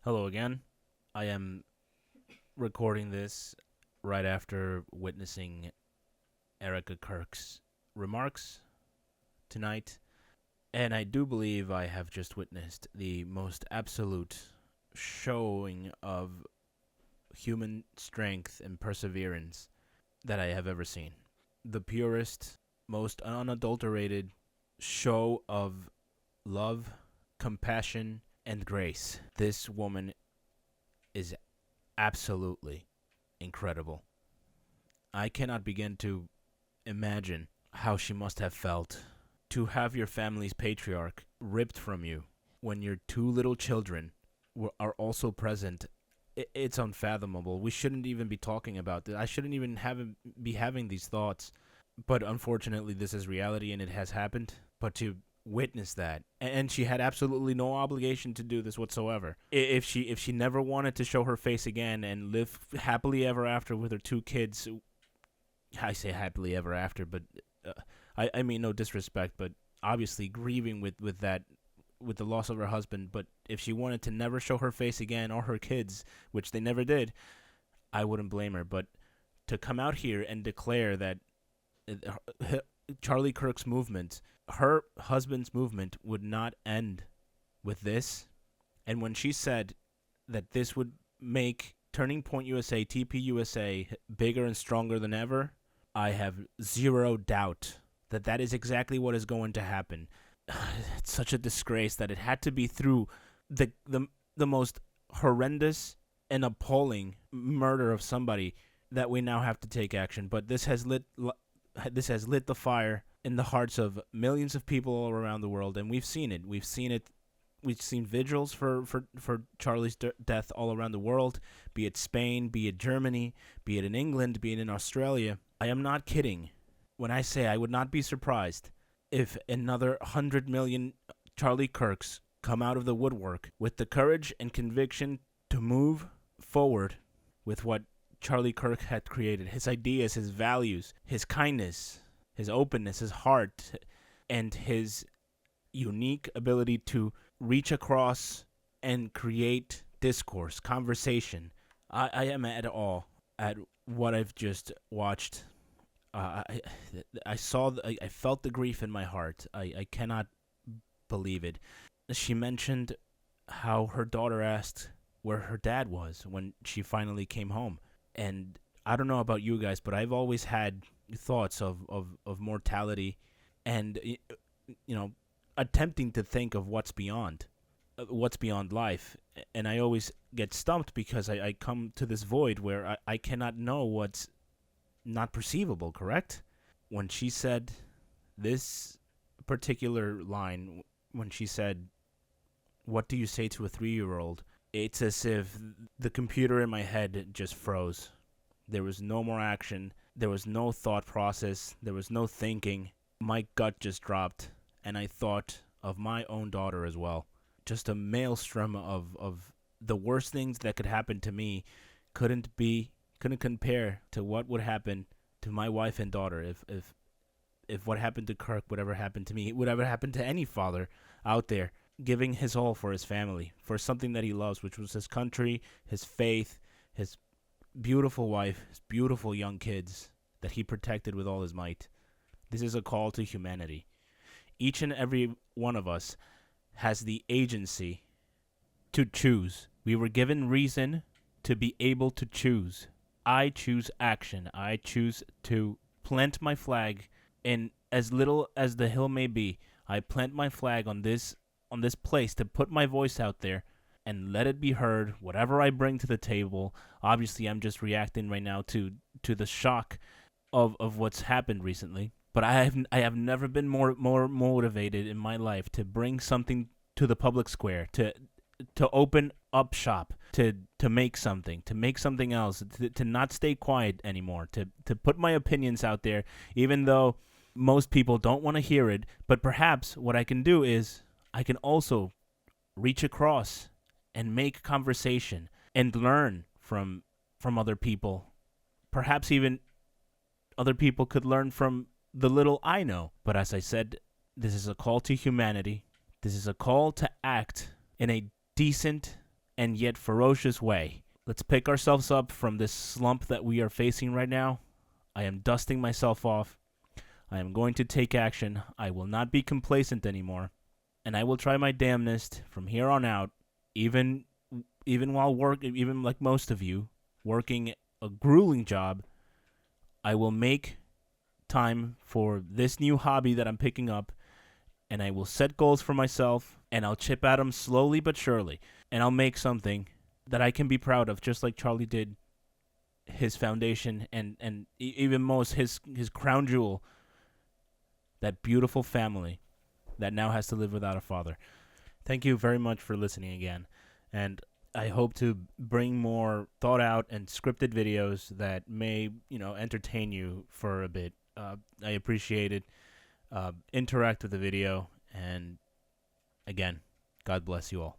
Hello again. I am recording this right after witnessing Erika Kirk's remarks tonight, and I do believe I have just witnessed the most absolute showing of human strength and perseverance that I have ever seen. The purest, most unadulterated show of love, compassion, and grace. This woman is absolutely incredible. I cannot begin to imagine how she must have felt to have your family's patriarch ripped from you when your two little children are also present. It's unfathomable. We shouldn't even be talking about this. I shouldn't even be having these thoughts. But unfortunately, this is reality and it has happened. But to witness that, and she had absolutely no obligation to do this whatsoever. If she never wanted to show her face again and live happily ever after with her two kids, I say happily ever after, but uh, I mean no disrespect, but obviously grieving with that, with the loss of her husband. But if she wanted to never show her face again or her kids, which they never did, I wouldn't blame her. But to come out here and declare that Charlie Kirk's movement, her husband's movement, would not end with this, and when she said that this would make Turning Point USA, TP USA, bigger and stronger than ever, I have zero doubt that that is exactly what is going to happen. It's such a disgrace that it had to be through the the the most horrendous and appalling murder of somebody that we now have to take action. But this has lit the fire in the hearts of millions of people all around the world, and we've seen it. We've seen vigils for Charlie's death all around the world, be it Spain, be it Germany, be it in England, be it in Australia. I am not kidding when I say I would not be surprised if another 100 million Charlie Kirks come out of the woodwork with the courage and conviction to move forward with what Charlie Kirk had created, his ideas, his values, his kindness, his openness, his heart, and his unique ability to reach across and create discourse, conversation. I am at awe at what I've just watched. I saw, I felt the grief in my heart. I cannot believe it. She mentioned how her daughter asked where her dad was when she finally came home. And I don't know about you guys, but I've always had thoughts of mortality and, you know, attempting to think of what's beyond life. And I always get stumped because I come to this void where I cannot know what's not perceivable, correct? When she said this particular line, when she said, "What do you say to a 3 year old?" It's as if the computer in my head just froze. There was no more action. There was no thought process. There was no thinking. My gut just dropped, and I thought of my own daughter as well. Just a maelstrom of the worst things that could happen to me couldn't compare to what would happen to my wife and daughter if what happened to Kirk would ever happen to me, would ever happen to any father out there, giving his all for his family, for something that he loves, which was his country, his faith, his beautiful wife, his beautiful young kids that he protected with all his might. This is a call to humanity. Each and every one of us has the agency to choose. We were given reason to be able to choose. I choose action. I choose to plant my flag in as little as the hill may be. I plant my flag on this place to put my voice out there and let it be heard. Whatever I bring to the table. Obviously, I'm just reacting right now to the shock of what's happened recently. But I have never been more motivated in my life to bring something to the public square, to open up shop, to make something else, to not stay quiet anymore, to put my opinions out there, even though most people don't want to hear it. But perhaps what I can do is I can also reach across and make conversation and learn from other people. Perhaps even other people could learn from the little I know. But as I said, this is a call to humanity. This is a call to act in a decent and yet ferocious way. Let's pick ourselves up from this slump that we are facing right now. I am dusting myself off. I am going to take action. I will not be complacent anymore. And I will try my damnedest from here on out, even while even like most of you, working a grueling job, I will make time for this new hobby that I'm picking up, and I will set goals for myself, and I'll chip at them slowly but surely, and I'll make something that I can be proud of, just like Charlie did his foundation, and even most his crown jewel, that beautiful family that now has to live without a father. Thank you very much for listening again, and I hope to bring more thought out and scripted videos that may, entertain you for a bit. I appreciate it. Interact with the video, and again, God bless you all.